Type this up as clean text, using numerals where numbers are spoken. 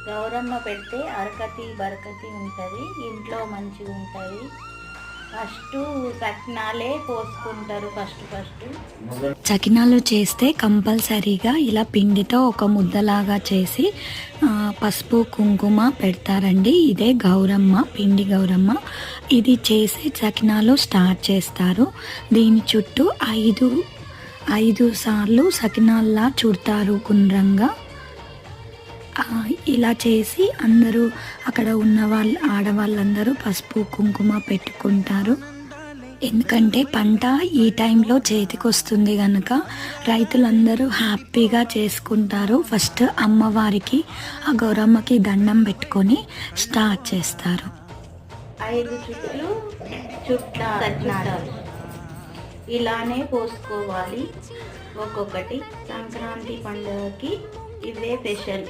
గౌరమ్మ పెడితే అరకతి బరకతి ఉంటుంది, ఇంట్లో మంచిగా ఉంటుంది. ఫస్ట్ సకినాలే పోసుకుంటారు. ఫస్ట్ సకినాలు చేస్తే కంపల్సరీగా ఇలా పిండితో ఒక ముద్దలాగా చేసి పసుపు కుంకుమ పెడతారండి. ఇదే గౌరమ్మ, పిండి గౌరమ్మ. ఇది చేసి సకినాలు స్టార్ట్ చేస్తారు. దీని చుట్టూ ఐదు సార్లు సకినాల్లా చుడతారు గుండ్రంగా. ఇలా చేసి అందరూ అక్కడ ఉన్న ఆడవాళ్ళందరూ పసుపు కుంకుమ పెట్టుకుంటారు. ఎందుకంటే పంట ఈ టైంలో చేతికి వస్తుంది కనుక రైతులందరూ హ్యాపీగా చేసుకుంటారు. ఫస్ట్ అమ్మవారికి, ఆ గౌరమ్మకి దండం పెట్టుకొని స్టార్ట్ చేస్తారు. 5 చుట్లు చుట్టారు. ఇలానే పోసుకోవాలి ఒక్కొక్కటి. సంక్రాంతి పండుగకి ఇవే స్పెషల్.